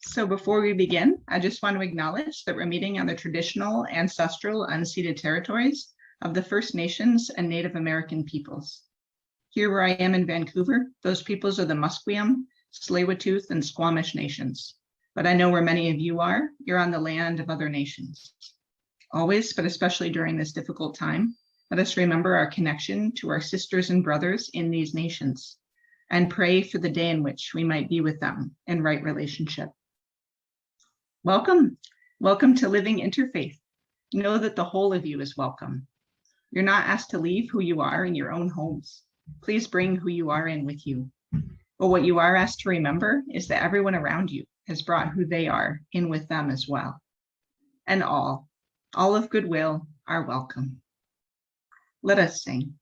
So before we begin, I just want to acknowledge that we're meeting on the traditional, ancestral, unceded territories of the First Nations and Native American peoples. Here where I am in Vancouver, those peoples are the Musqueam, Tsleil-Waututh, and Squamish nations. But I know where many of you are, you're on the land of other nations. Always, but especially during this difficult time, let us remember our connection to our sisters and brothers in these nations and pray for the day in which we might be with them in right relationship. Welcome. Welcome to Living Interfaith. Know that the whole of you is welcome. You're not asked to leave who you are in your own homes. Please bring who you are in with you. But what you are asked to remember is that everyone around you has brought who they are in with them as well. And all of goodwill are welcome. Let us sing.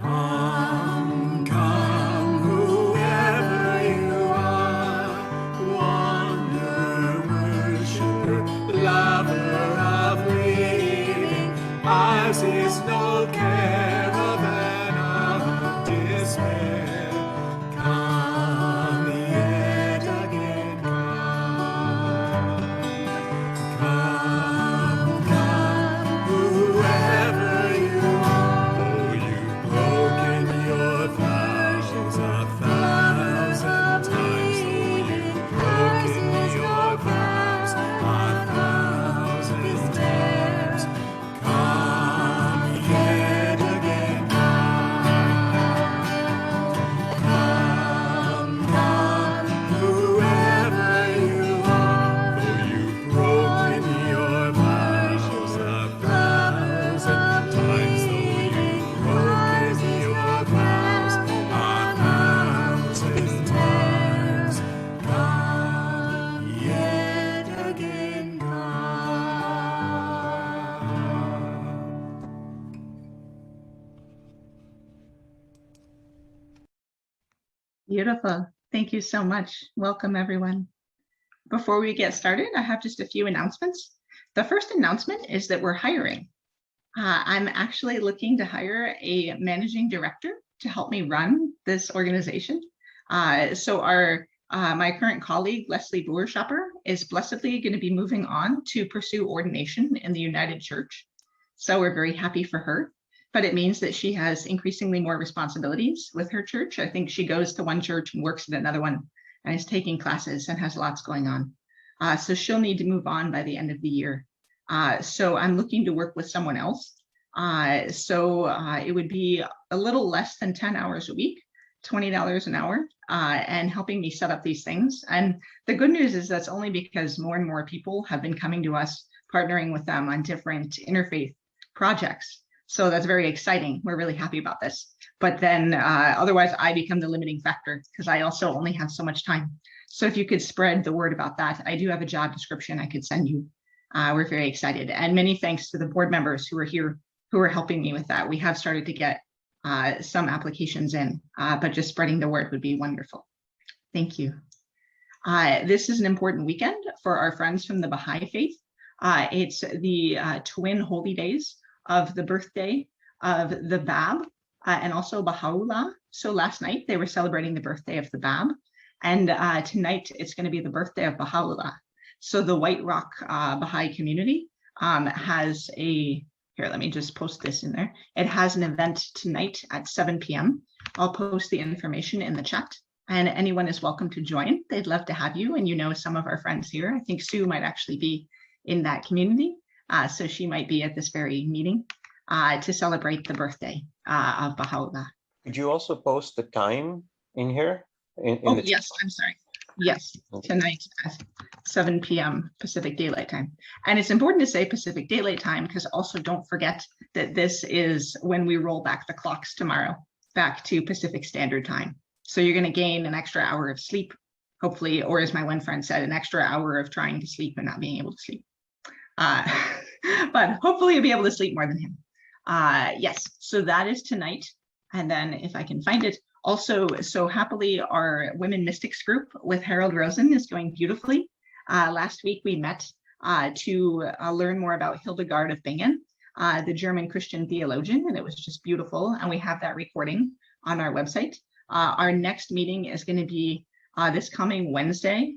Come, come, whoever you are, wanderer, worshiper, lover of living, ours is no caravan of despair. Come yet again, come, come, whoever you are, though you've broken your vows a thousand times, though you've broken your vows a thousand times, come yet again, come, whoever you are, though you've broken your vows a thousand times, though you've broken your vows a thousand times, come yet again, come. Beautiful. Thank you so much. Welcome, everyone. Before we get started, I have just a few announcements. The first announcement is that we're hiring. I'm actually looking to hire a managing director to help me run this organization. So my current colleague, Leslie Boerschapper, is blessedly going to be moving on to pursue ordination in the United Church. So we're very happy for her. But it means that she has increasingly more responsibilities with her church. I think she goes to one church and works at another one and is taking classes and has lots going on. So she'll need to move on by the end of the year. So I'm looking to work with someone else. It would be a little less than 10 hours a week, $20 an hour, and helping me set up these things. And the good news is that's only because more and more people have been coming to us, partnering with them on different interfaith projects. So that's very exciting. We're really happy about this. But then otherwise I become the limiting factor because I also only have so much time. So if you could spread the word about that, I do have a job description I could send you. We're very excited. And many thanks to the board members who are here, who are helping me with that. We have started to get some applications in, but just spreading the word would be wonderful. Thank you. This is an important weekend for our friends from the Baha'i faith. It's the twin holy days of the birthday of the Bab and also Baha'u'llah. So last night they were celebrating the birthday of the Bab, and tonight it's going to be the birthday of Baha'u'llah. So the White Rock Baha'i community has here, let me just post this in there. It has an event tonight at 7 p.m. I'll post the information in the chat, and anyone is welcome to join. They'd love to have you, and you know some of our friends here. I think Sue might actually be in that community. So she might be at this very meeting to celebrate the birthday of Baha'u'llah. Could you also post the time in here? Yes, I'm sorry. Yes, tonight at 7 p.m. Pacific Daylight Time. And it's important to say Pacific Daylight Time because also don't forget that this is when we roll back the clocks tomorrow back to Pacific Standard Time. So you're going to gain an extra hour of sleep, hopefully, or as my one friend said, an extra hour of trying to sleep and not being able to sleep. But hopefully you'll be able to sleep more than him. Yes, so that is tonight. And then if I can find it, also, so happily our Women Mystics group with Harold Rosen is going beautifully. Last week we met to learn more about Hildegard of Bingen, the German Christian theologian, and it was just beautiful. And we have that recording on our website. Our next meeting is going to be this coming Wednesday,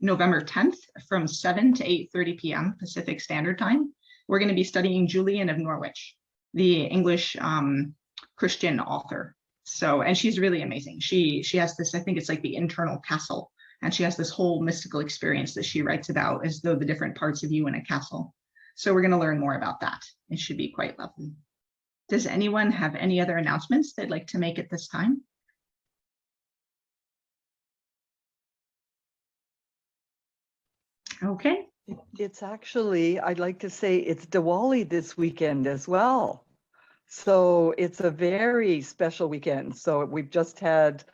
November 10th, from 7 to 8:30 p.m. Pacific Standard Time. We're going to be studying Julian of Norwich, the English Christian author. So, and she's really amazing. She has this, I think it's like the internal castle, and she has this whole mystical experience that she writes about as though the different parts of you in a castle. So we're going to learn more about that. It should be quite lovely. Does anyone have any other announcements they'd like to make at this time? Okay. It's actually, I'd like to say it's Diwali this weekend as well. So it's a very special weekend. So we've just had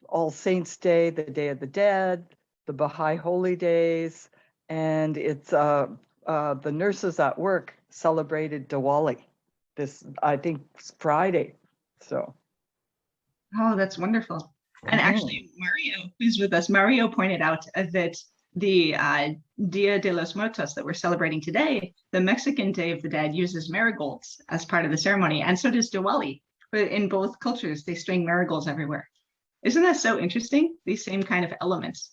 All Saints Day, the Day of the Dead, the Baha'i Holy Days, and it's the nurses at work celebrated Diwali this, I think, Friday. So. Oh, that's wonderful. And actually, Mario, who's with us, Mario pointed out that the Dia de los Muertos that we're celebrating today, the Mexican Day of the Dead, uses marigolds as part of the ceremony, and so does Diwali. But in both cultures, they string marigolds everywhere. Isn't that so interesting? These same kind of elements.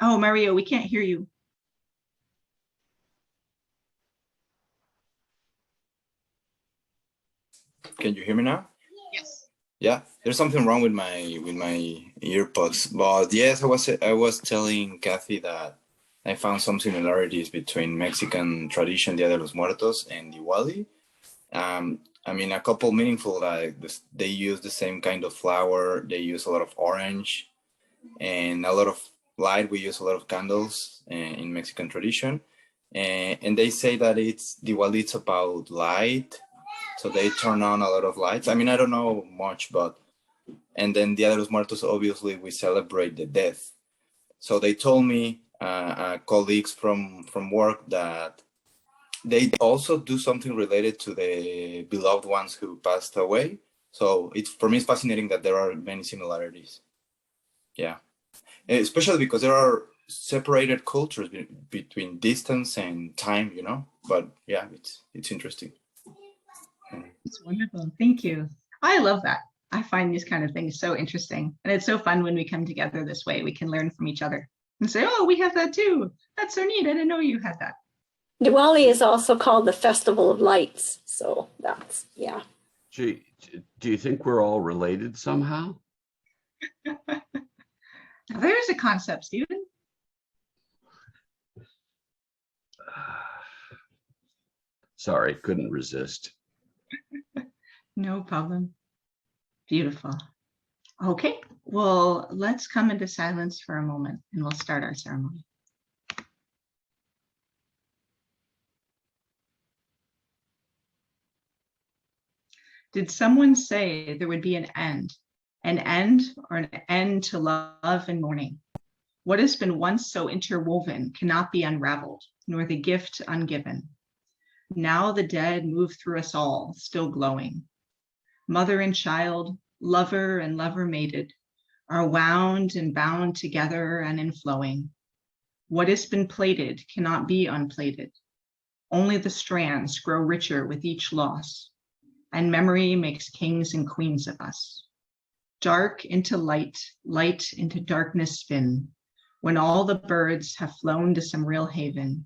Oh, Mario, we can't hear you. Can you hear me now? Yes. Yeah, there's something wrong with my earpods. But yes, I was telling Kathy that I found some similarities between Mexican tradition, Dia de los Muertos, and Diwali. I mean, a couple meaningful, like this, they use the same kind of flower. They use a lot of orange and a lot of light. We use a lot of candles in Mexican tradition. And they say that Diwali, it's about light. So they turn on a lot of lights. I mean, I don't know much, but, and then Dia de los Muertos, obviously we celebrate the death. So they told me, colleagues from work, that they also do something related to the beloved ones who passed away. So for me, it's fascinating that there are many similarities. Yeah, especially because there are separated cultures between distance and time, you know, but yeah, it's interesting. It's wonderful. Thank you. I love that. I find these kind of things so interesting. And it's so fun when we come together this way. We can learn from each other and say, oh, we have that too. That's so neat. I didn't know you had that. Diwali is also called the Festival of Lights. So that's, yeah. Gee, do you think we're all related somehow? There's a concept, Stephen. Sorry, couldn't resist. No problem. Beautiful. Okay, well, let's come into silence for a moment and we'll start our ceremony. Did someone say there would be an end or an end to love and mourning? What has been once so interwoven cannot be unraveled, nor the gift ungiven. Now the dead move through us all, still glowing. Mother and child, lover and lover mated, are wound and bound together and inflowing. What has been plaited cannot be unplaited. Only the strands grow richer with each loss, and memory makes kings and queens of us. Dark into light, light into darkness spin, when all the birds have flown to some real haven.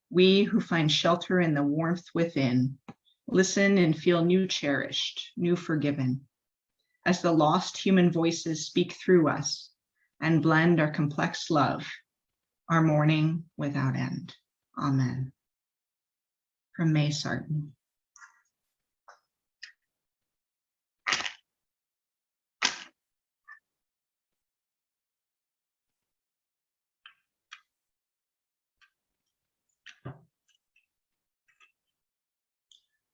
We who find shelter in the warmth within, listen and feel new cherished, new forgiven, as the lost human voices speak through us and blend our complex love, our mourning without end. Amen. From May Sarton.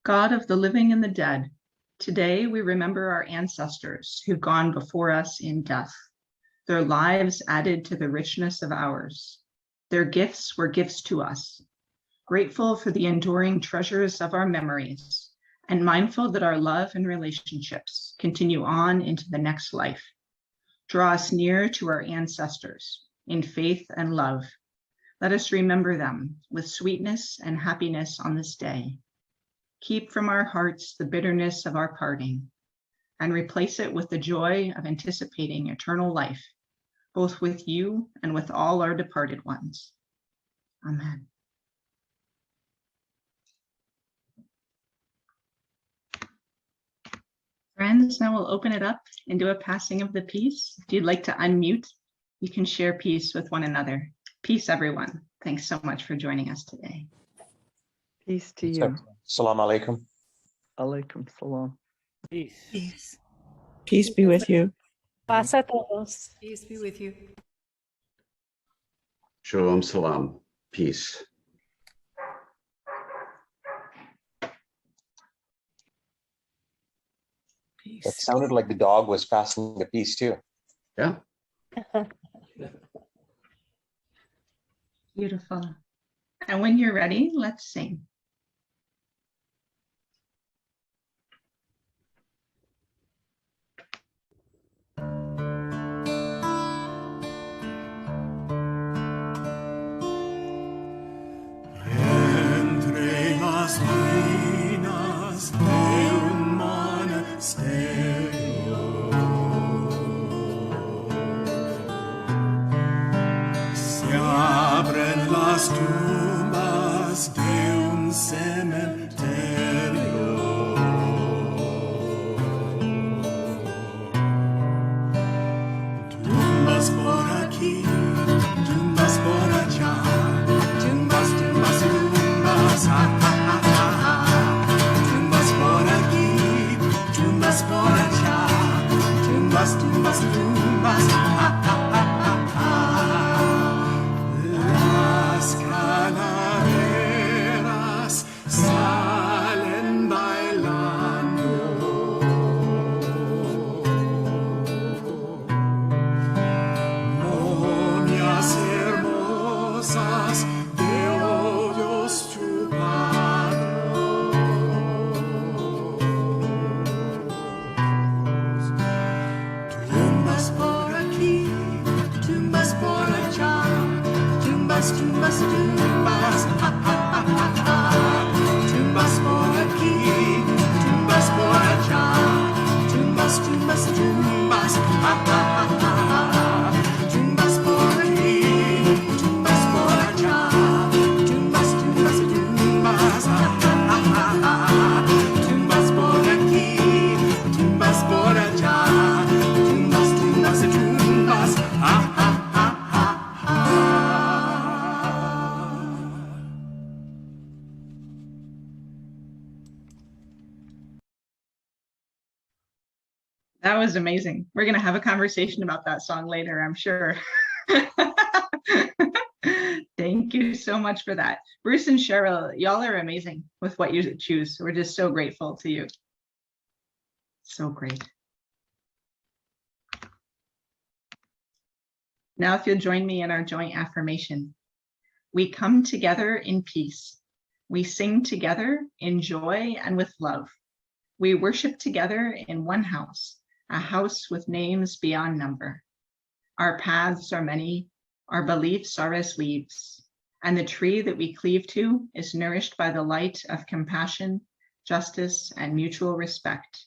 God of the living and the dead, today we remember our ancestors who've gone before us in death. Their lives added to the richness of ours. Their gifts were gifts to us. Grateful for the enduring treasures of our memories and mindful that our love and relationships continue on into the next life. Draw us near to our ancestors in faith and love. Let us remember them with sweetness and happiness on this day. Keep from our hearts the bitterness of our parting, and replace it with the joy of anticipating eternal life, both with you and with all our departed ones. Amen. Friends, now we'll open it up and do a passing of the peace. If you'd like to unmute, you can share peace with one another. Peace, everyone. Thanks so much for joining us today. Peace to you. Salam alaikum. Alaikum salam. Peace. Peace be with you. Paz a todos. Peace be with you. Shalom salam. Peace. It sounded like the dog was passing the peace too. Yeah. Beautiful. And when you're ready, let's sing. Entre las ruinas de un monasterio se abren las tumbas de un cementerio. Tumbas por aquí, tumbas por allá, tumbas, tumbas, tumbas, ah, ah, ah, ah, ah. Tumbas por aquí, tumbas por allá, tumbas, tumbas, tumbas, ah, ah, ah, ah, ah. Las calaveras salen bailando. Momias hermosas de hoyos chupados. Tumbas por aquí, tumbas por allá, tumbas, tumbas, tumbas, ah, ah, ah, ah, ah. Tumbas por aquí, tumbas por allá, tumbas, tumbas, tumbas, ah, ah, ah, ah. Tumbas por aquí, tumbas por allá, tumbas, tumbas, tumbas, ah, ah, ah, ah. Tumbas por aquí, tumbas por allá, tumbas, tumbas, tumbas, ah, ah, ah, ah, ah. That was amazing. We're going to have a conversation about that song later, I'm sure. Thank you so much for that. Bruce and Cheryl, y'all are amazing with what you choose. We're just so grateful to you. So great. Now, if you'll join me in our joint affirmation. We come together in peace. We sing together in joy and with love. We worship together in one house, a house with names beyond number. Our paths are many, our beliefs are as leaves, and the tree that we cleave to is nourished by the light of compassion, justice, and mutual respect.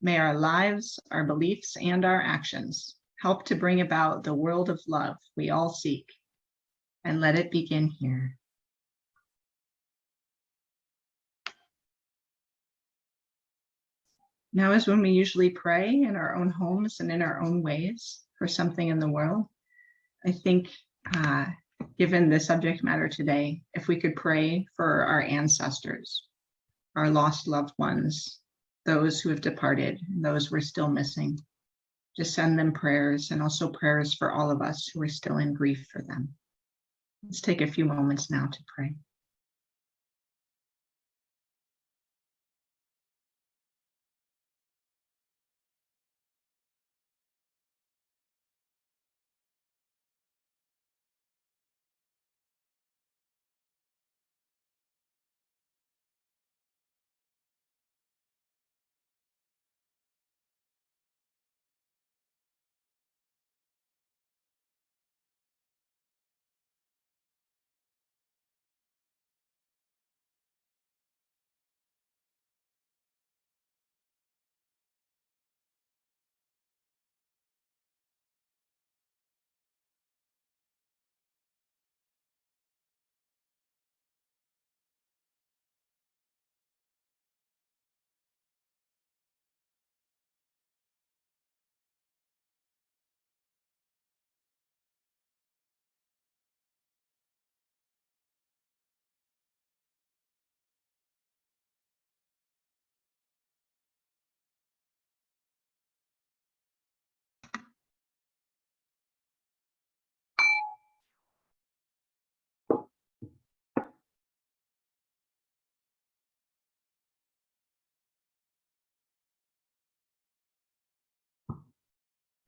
May our lives, our beliefs, and our actions help to bring about the world of love we all seek, and let it begin here. Now is when we usually pray in our own homes and in our own ways for something in the world. I think, given the subject matter today, if we could pray for our ancestors, our lost loved ones, those who have departed, and those we're still missing, just send them prayers, and also prayers for all of us who are still in grief for them. Let's take a few moments now to pray.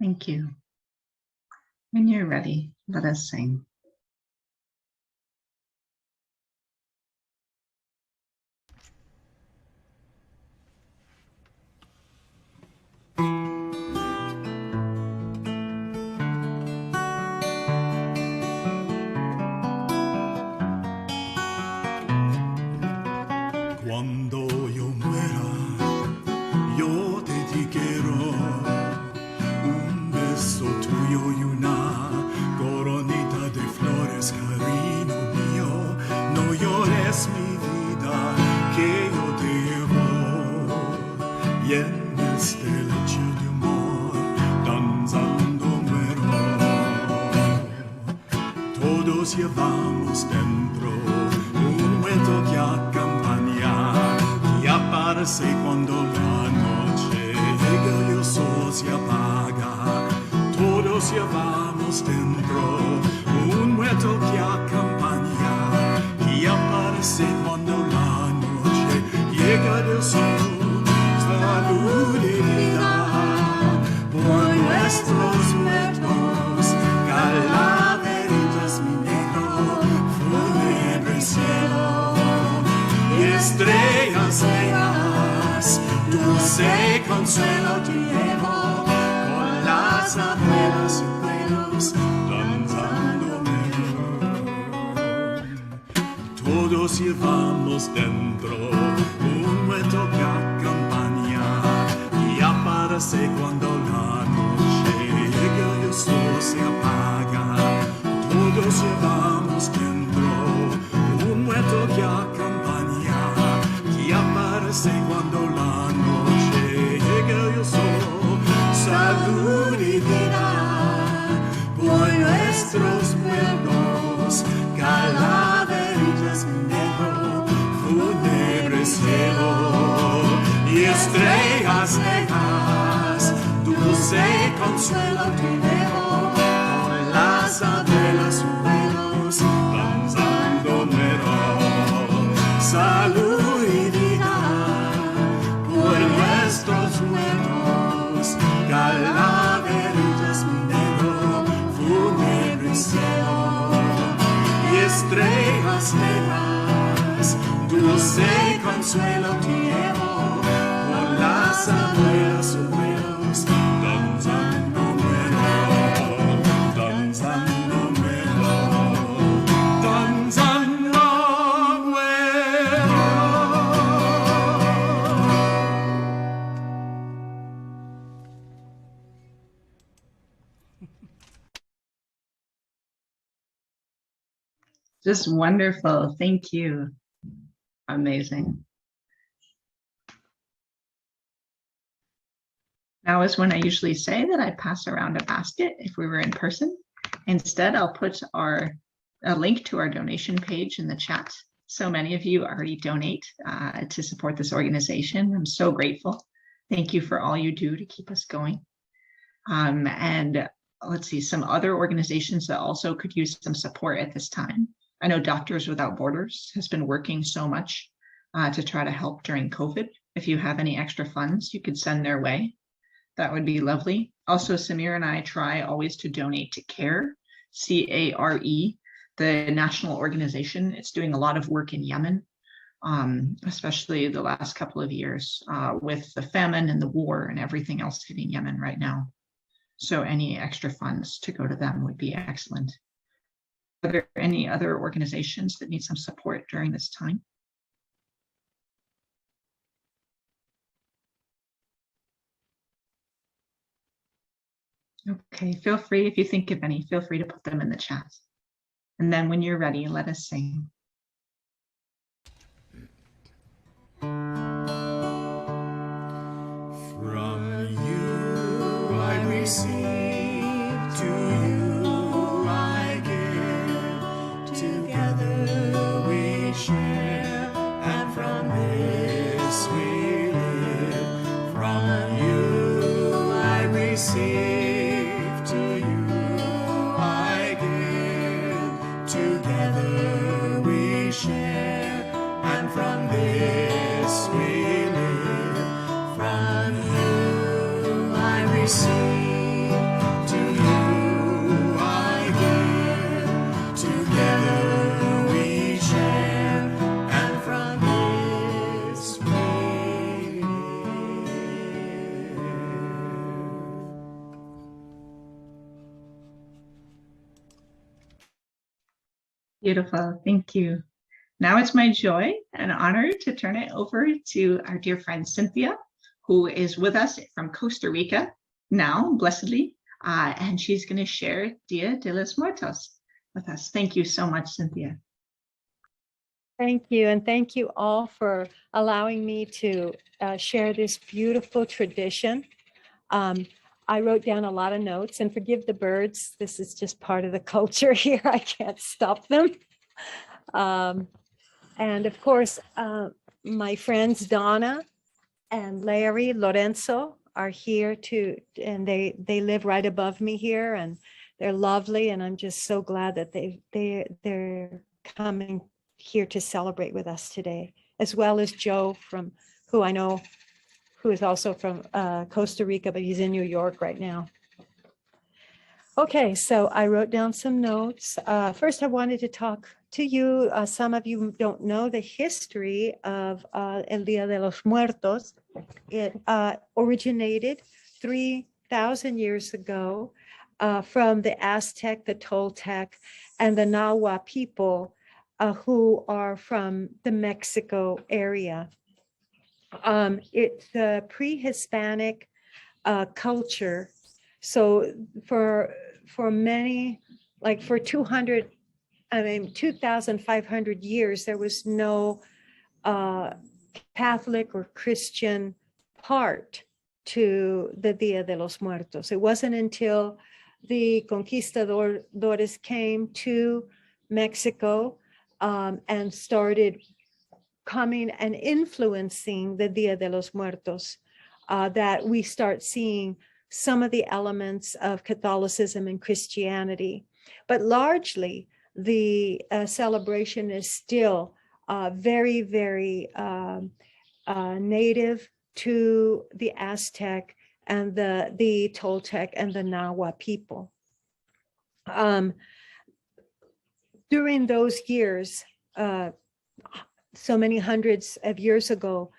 Thank you. When you're ready, let us sing. Cuando yo muera, yo te dediquero un beso tuyo y una coronita de flores, cariño mío. No llores mi vida, que yo te llevo, y en este lecho de amor, danzando muero. Todos llevamos dentro un muerto que acompaña, que aparece cuando la noche llega y el sol se apaga. Todos llevamos dentro un muerto que acompaña, que aparece cuando la noche llega y el sol. Salud y vida por nuestros muertos, calaveritas mi negro, fúnebre cielo y estrellas negras, dulce consuelo te llevo, con las abuelas y abuelos danzando negro. Todos llevamos dentro un muerto que acompaña y aparece cuando la noche llega y el sol se apaga. Todos llevamos dentro un muerto que acompaña, que aparece cuando la noche llega y el sol. Salud y vida por nuestros pueblos, calaveritas negro, fúnebre cielo y estrellas negras, dulce consuelo te llevo, con las abuelas y abuelos danzando mero. Salud y vida por nuestros muertos, calaveritas negro, fúnebre cielo y estrellas negras, dulce consuelo te llevo, con las abuelas y abuelos danzando muero, danzando muero, danzando muero. Just wonderful. Thank you. Amazing. Now is when I usually say that I pass around a basket if we were in person. Instead, I'll put a link to our donation page in the chat. So many of you already donate to support this organization. I'm so grateful. Thank you for all you do to keep us going. And let's see, some other organizations that also could use some support at this time. I know Doctors Without Borders has been working so much to try to help during COVID. If you have any extra funds, you could send their way. That would be lovely. Also, Samir and I try always to donate to CARE, C-A-R-E, the national organization. It's doing a lot of work in Yemen, especially the last couple of years with the famine and the war and everything else hitting Yemen right now. So any extra funds to go to them would be excellent. Are there any other organizations that need some support during this time? Okay, feel free, if you think of any, feel free to put them in the chat. And then when you're ready, let us sing. From you I receive, to you I give, together we share, and from this we live. From you I receive, to you I give, together we share, and from this we live. From you I receive, Beautiful. Thank you. Now it's my joy and honor to turn it over to our dear friend Cynthia, who is with us from Costa Rica now, blessedly, and she's going to share Dia de los Muertos with us. Thank you so much, Cynthia. Thank you, and thank you all for allowing me to share this beautiful tradition. I wrote down a lot of notes, and forgive the birds. This is just part of the culture here. I can't stop them. And of course, my friends Donna and Larry Lorenzo are here too, and they live right above me here, and they're lovely, and I'm just so glad that they're coming here to celebrate with us today, as well as Joe, from who I know, who is also from Costa Rica, but he's in New York right now. Okay, so I wrote down some notes. First, I wanted to talk to you. Some of you don't know the history of El Dia de los Muertos. It originated 3,000 years ago from the Aztec, the Toltec, and the Nahua people who are from the Mexico area. It's a pre-Hispanic culture. So for many, like for 2,500 years, there was no Catholic or Christian part to the Dia de los Muertos. It wasn't until the conquistadores came to Mexico and started coming and influencing the Dia de los Muertos that we start seeing some of the elements of Catholicism and Christianity. But largely, the celebration is still very, very native to the Aztec and the Toltec and the Nahua people. During those years, so many hundreds of years ago,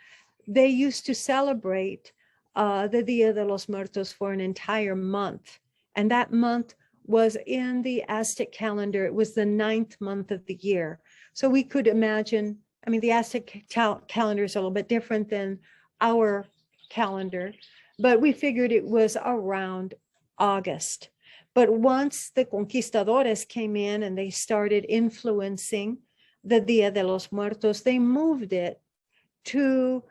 they used to celebrate the Dia de los Muertos for an entire month. And that month was in the Aztec calendar. It was the 9th month of the year. So we could imagine, I mean, the Aztec calendar is a little bit different than our calendar, but we figured it was around August. But once the conquistadores came in and they started influencing the Dia de los Muertos, they moved it to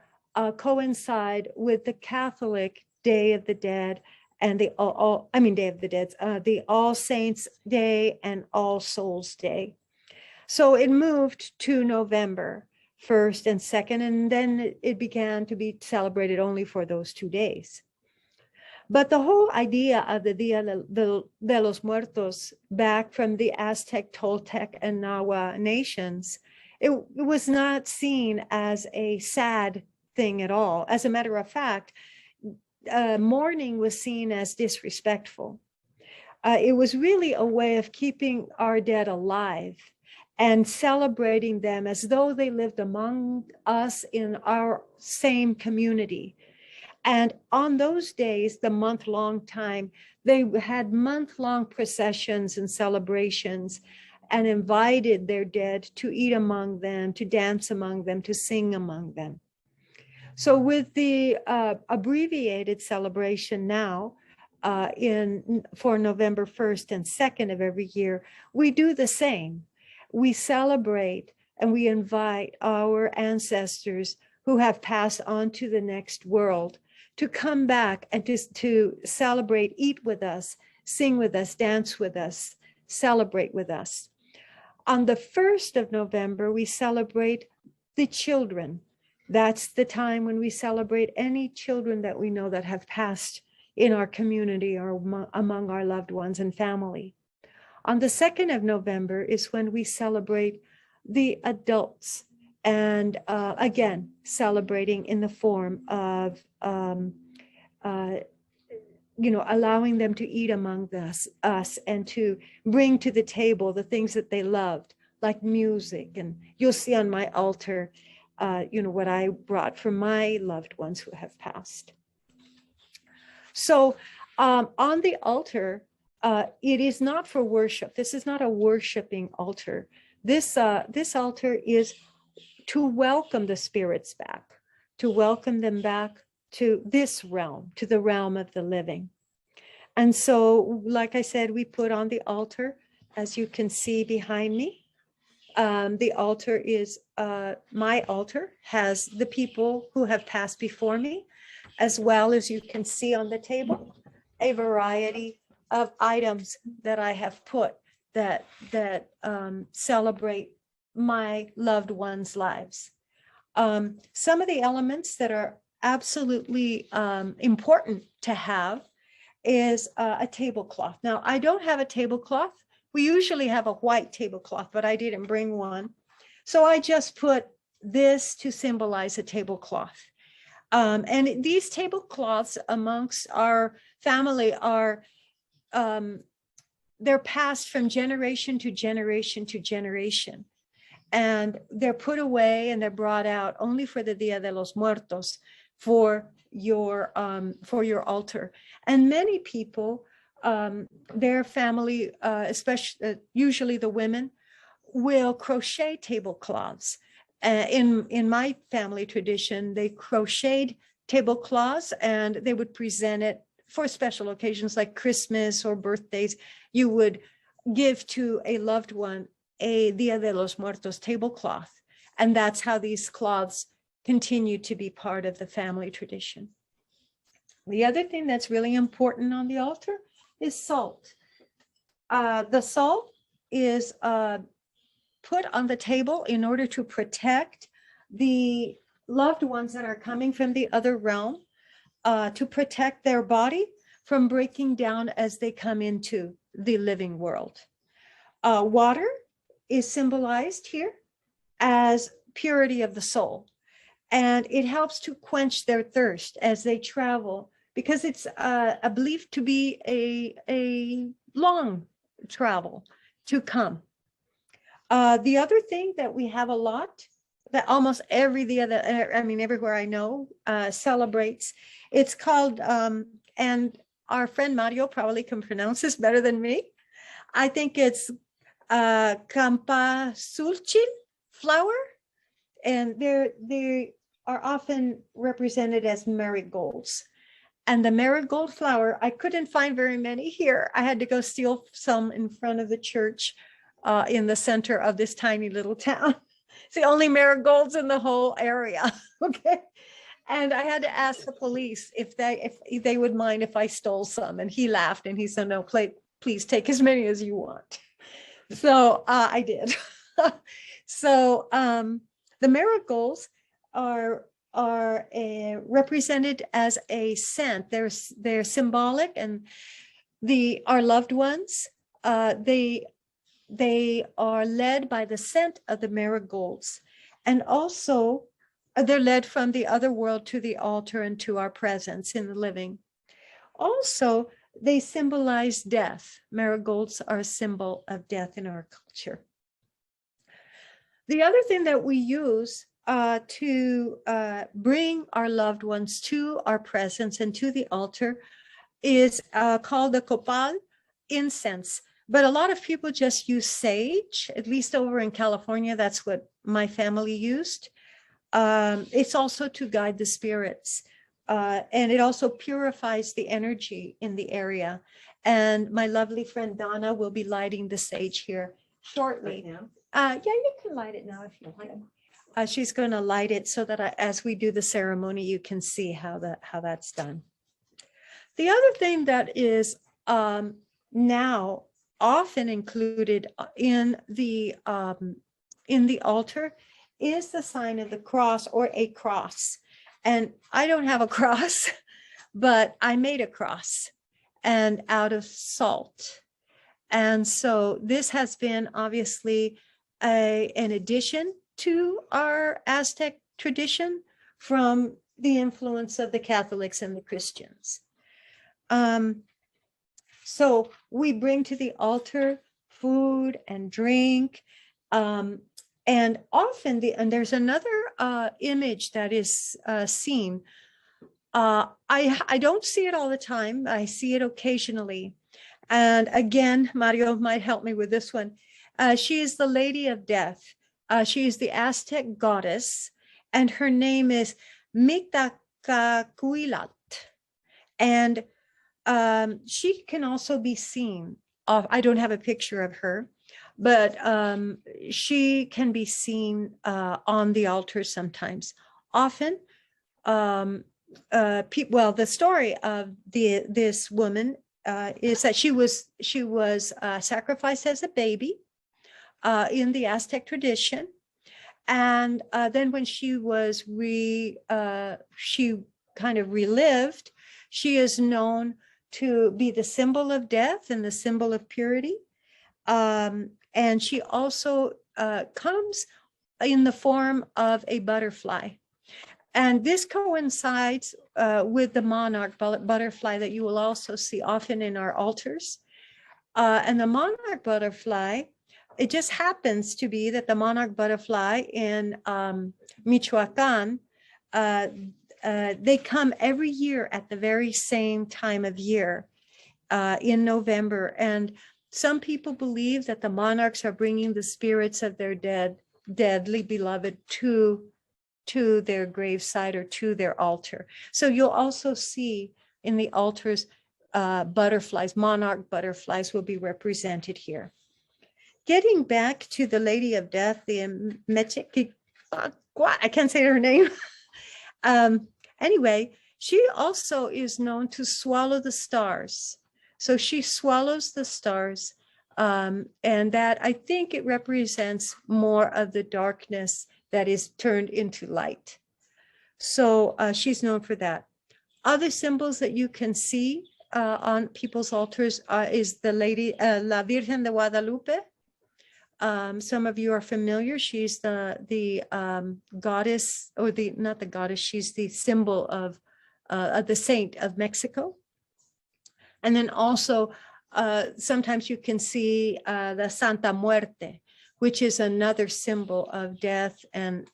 coincide with the Catholic Day of the Dead and the the All Saints Day and All Souls Day. So it moved to November 1st and 2nd, and then it began to be celebrated only for those 2 days. But the whole idea of the Dia de los Muertos back from the Aztec, Toltec, and Nahua nations, it was not seen as a sad thing at all. As a matter of fact, mourning was seen as disrespectful. It was really a way of keeping our dead alive and celebrating them as though they lived among us in our same community. And on those days, the month-long time, they had month-long processions and celebrations and invited their dead to eat among them, to dance among them, to sing among them. So with the abbreviated celebration now for November 1st and 2nd of every year, we do the same. We celebrate and we invite our ancestors who have passed on to the next world to come back and to celebrate, eat with us, sing with us, dance with us, celebrate with us. On the 1st of November, we celebrate the children. That's the time when we celebrate any children that we know that have passed in our community or among our loved ones and family. On the 2nd of November is when we celebrate the adults, and again, celebrating in the form of, allowing them to eat among us and to bring to the table the things that they loved, like music. And you'll see on my altar, what I brought from my loved ones who have passed. So on the altar, it is not for worship. This is not a worshiping altar. This altar is to welcome the spirits back, to welcome them back to this realm, to the realm of the living. And so, like I said, we put on the altar, as you can see behind me. The altar is, my altar has the people who have passed before me, as well as you can see on the table, a variety of items that I have put that celebrate my loved ones' lives. Some of the elements that are absolutely important to have is a tablecloth. Now, I don't have a tablecloth. We usually have a white tablecloth, but I didn't bring one. So I just put this to symbolize a tablecloth. And these tablecloths amongst our family are, they're passed from generation to generation to generation. And they're put away and they're brought out only for the Dia de los Muertos, for your altar. And many people, their family, especially usually the women, will crochet tablecloths. In my family tradition, they crocheted tablecloths and they would present it for special occasions like Christmas or birthdays. You would give to a loved one a Dia de los Muertos tablecloth. And that's how these cloths continue to be part of the family tradition. The other thing that's really important on the altar is salt. The salt is put on the table in order to protect the loved ones that are coming from the other realm, to protect their body from breaking down as they come into the living world. Water is symbolized here as purity of the soul, and it helps to quench their thirst as they travel, because it's believed to be a long travel to come. The other thing that we have a lot, that almost everywhere I know celebrates, it's called, and our friend Mario probably can pronounce this better than me. I think it's Campasulchil flower, and they are often represented as marigolds. And the marigold flower, I couldn't find very many here. I had to go steal some in front of the church in the center of this tiny little town. It's the only marigolds in the whole area, okay? And I had to ask the police if they would mind if I stole some. And he laughed and he said, no, please take as many as you want. So I did. So the marigolds are represented as a scent. They're symbolic, and our loved ones, they are led by the scent of the marigolds, and also they're led from the other world to the altar and to our presence in the living. Also, they symbolize death. Marigolds are a symbol of death in our culture. The other thing that we use to bring our loved ones to our presence and to the altar is called the Kopal Incense. But a lot of people just use sage, at least over in California. That's what my family used. It's also to guide the spirits. And it also purifies the energy in the area. And my lovely friend Donna will be lighting the sage here shortly. Yeah, you can light it now if you want. She's going to light it so that as we do the ceremony, you can see how that's done. The other thing that is now often included in the altar is the sign of the cross, or a cross. And I don't have a cross, but I made a cross, and out of salt. And so this has been obviously an addition to our Aztec tradition from the influence of the Catholics and the Christians. So we bring to the altar food and drink, and often there's another image that is seen. I don't see it all the time. I see it occasionally. And again, Mario might help me with this one. She is the Lady of Death. She is the Aztec goddess, and her name is Mictacacuilat. And she can also be seen. I don't have a picture of her, but she can be seen on the altar sometimes. Often, well, the story of this woman is that she was sacrificed as a baby in the Aztec tradition, and then when she was she kind of relived, she is known to be the symbol of death and the symbol of purity, and she also comes in the form of a butterfly. And this coincides with the monarch butterfly that you will also see often in our altars. And the monarch butterfly, it just happens to be that the monarch butterfly in Michoacan, they come every year at the very same time of year in November. And some people believe that the monarchs are bringing the spirits of their deadly beloved to their graveside or to their altar. So you'll also see in the altars butterflies, monarch butterflies will be represented here. Getting back to the Lady of Death, the I can't say her name. Anyway, she also is known to swallow the stars. So she swallows the stars, and that, I think it represents more of the darkness that is turned into light. So she's known for that. Other symbols that you can see on people's altars is the Lady, La Virgen de Guadalupe. Some of you are familiar. She's the goddess, or not the goddess, she's the symbol of the saint of Mexico. And then also sometimes you can see the Santa Muerte, which is another symbol of death and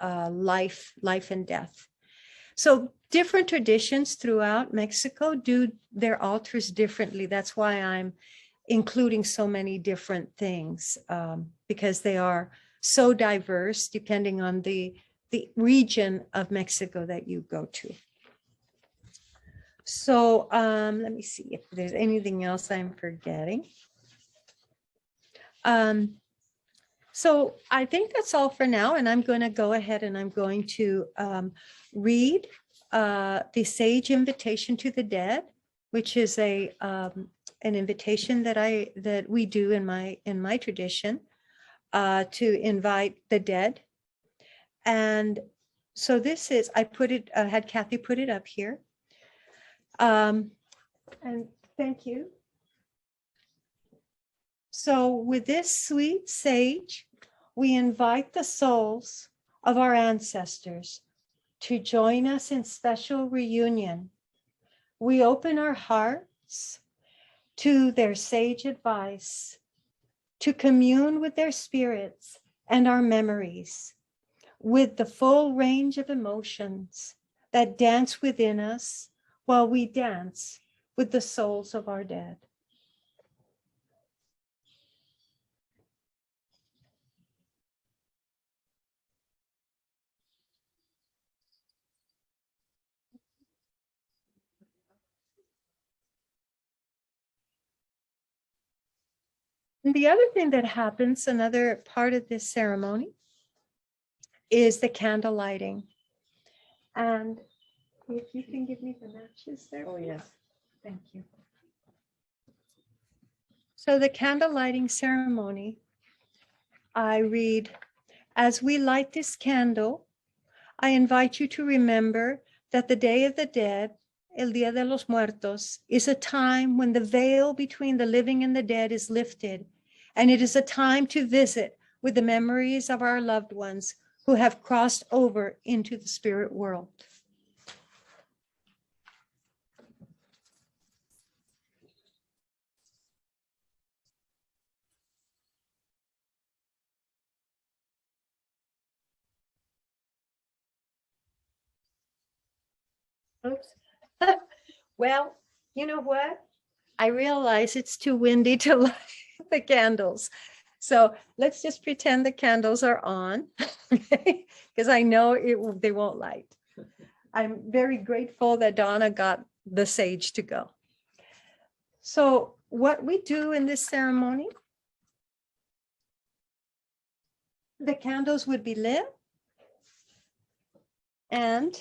life and death. So different traditions throughout Mexico do their altars differently. That's why I'm including so many different things, because they are so diverse depending on the region of Mexico that you go to. So let me see if there's anything else I'm forgetting. So I think that's all for now, and I'm going to go ahead and I'm going to read the Sage Invitation to the Dead, which is an invitation that we do in my tradition to invite the dead. And so this is, I put it, had Kathy put it up here. And thank you. So with this sweet sage, we invite the souls of our ancestors to join us in special reunion. We open our hearts to their sage advice, to commune with their spirits and our memories, with the full range of emotions that dance within us while we dance with the souls of our dead. And the other thing that happens, another part of this ceremony, is the candle lighting. And if you can give me the matches there. Oh, yes. Thank you. So the candle lighting ceremony, I read, as we light this candle, I invite you to remember that the Day of the Dead, El Día de los Muertos, is a time when the veil between the living and the dead is lifted, and it is a time to visit with the memories of our loved ones who have crossed over into the spirit world. Oops. Well, you know what? I realize it's too windy to light the candles. So let's just pretend the candles are on, okay? Because I know they won't light. I'm very grateful that Donna got the sage to go. So what we do in this ceremony, the candles would be lit and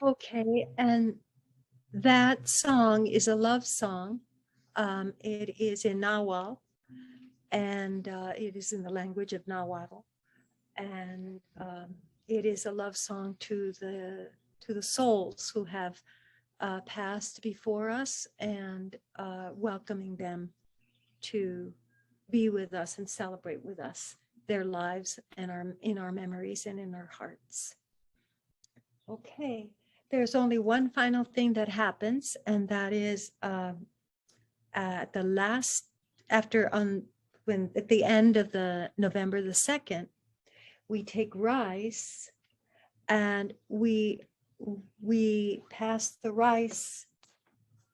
okay, and that song is a love song. It is in Nahuatl, and it is in the language of Nahuatl, and it is a love song to the souls who have passed before us, and welcoming them to be with us and celebrate with us their lives and in our memories and in our hearts. Okay, there's only one final thing that happens, and that is at the last, after when at the end of the November the 2nd, we take rice and we pass the rice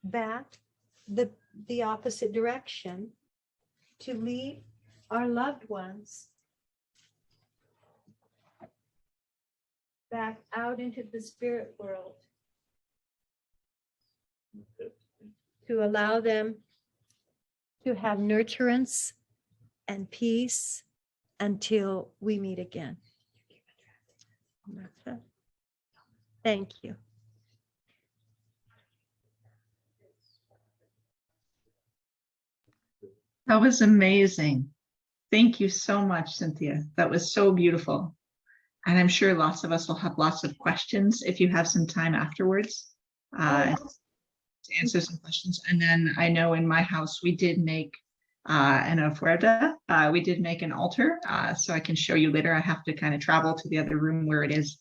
back the opposite direction to lead our loved ones back out into the spirit world, to allow them to have nurturance and peace until we meet again. That's it. Thank you. That was amazing. Thank you so much, Cynthia. That was so beautiful. And I'm sure lots of us will have lots of questions if you have some time afterwards to answer some questions. And then I know in my house, we did make an oferta. We did make an altar, so I can show you later. I have to kind of travel to the other room where it is.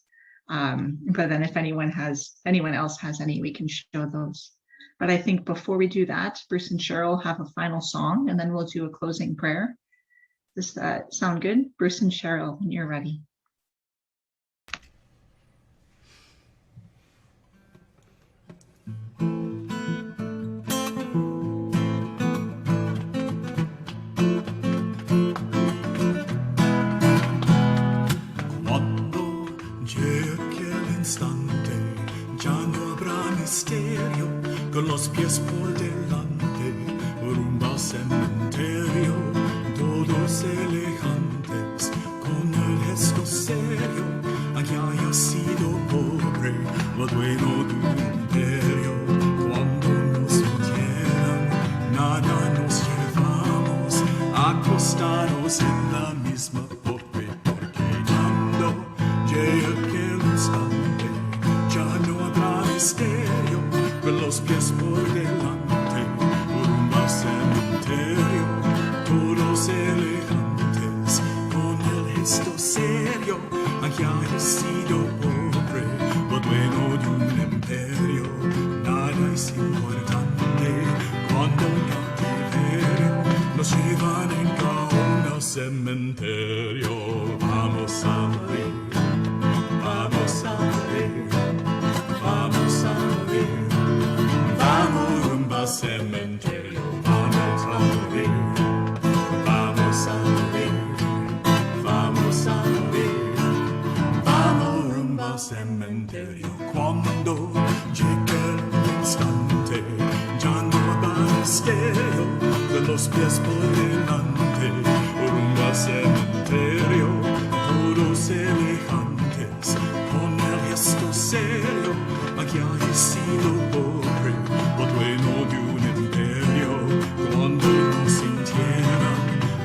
But then if anyone else has any, we can show those. But I think before we do that, Bruce and Cheryl have a final song, and then we'll do a closing prayer. Does that sound good? Bruce and Cheryl, when you're ready. Con los pies por delante, rumbo al cementerio, todos elegantes, con el gesto serio, aunque haya sido pobre, o dueño de un imperio. Cuando nos entierran, nada nos llevamos, acostados en la misma pobre, porque cuando llegue aquel instante, ya no habrá misterio. Con los pies por delante, rumbo al cementerio, todos elegantes, con el gesto serio, aunque haya sido pobre, o dueño de un imperio, nada es importante, cuando en cautiverio nos llevan en caón al cementerio. Vamos a morir, vamos a morir, vamos a morir. Vamos rumbo al cementerio, vamos a morir, vamos a morir, vamos a morir, vamos rumbo al cementerio. Cuando llegue el instante, ya no habrá misterio, de los pies por delante, rumbo al cementerio, todos elegantes, con el gesto serio, aquí haya sido pobre, o dueño de un imperio. Cuando nos entierran,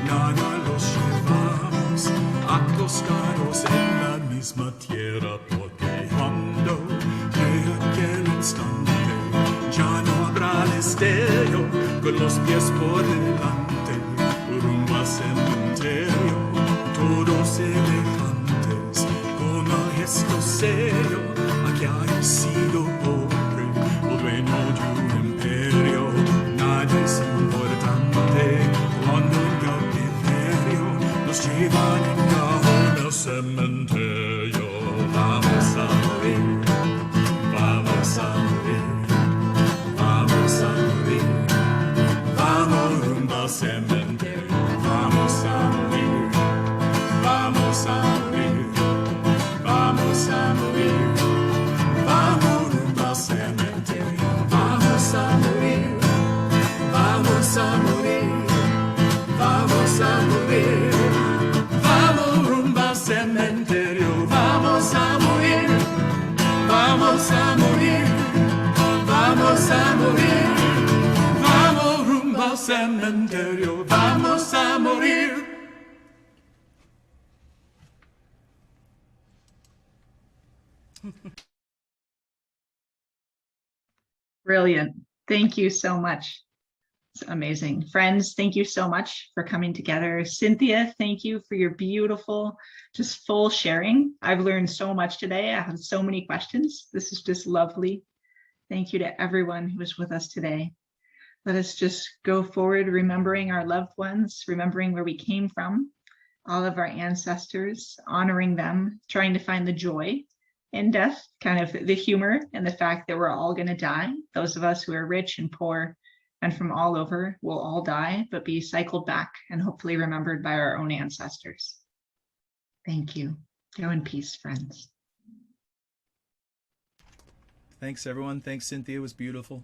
nada los llevamos, acostados en la misma tierra, porque cuando llegue aquel instante, ya no habrá destello, con los pies por delante, rumbo al cementerio, todos elegantes, con el gesto serio, aquí haya sido pobre, o dueño de un imperio, nada es importante, cuando en cautiverio nos llevan en cajón al cementerio. Vamos a morir, vamos a morir, vamos a morir, vamos rumbo al cementerio. Vamos a morir, vamos a morir, vamos a morir. Vamos rumbo al cementerio, vamos a morir, vamos a morir, vamos a morir, vamos rumbo al cementerio, vamos a morir, vamos a morir, vamos a morir, vamos rumbo al cementerio, vamos a morir. Brilliant. Thank you so much. It's amazing. Friends, thank you so much for coming together. Cynthia, thank you for your beautiful, just full sharing. I've learned so much today. I have so many questions. This is just lovely. Thank you to everyone who was with us today. Let us just go forward, remembering our loved ones, remembering where we came from, all of our ancestors, honoring them, trying to find the joy in death, kind of the humor and the fact that we're all going to die. Those of us who are rich and poor and from all over will all die, but be cycled back and hopefully remembered by our own ancestors. Thank you. Go in peace, friends. Thanks, everyone. Thanks, Cynthia. It was beautiful.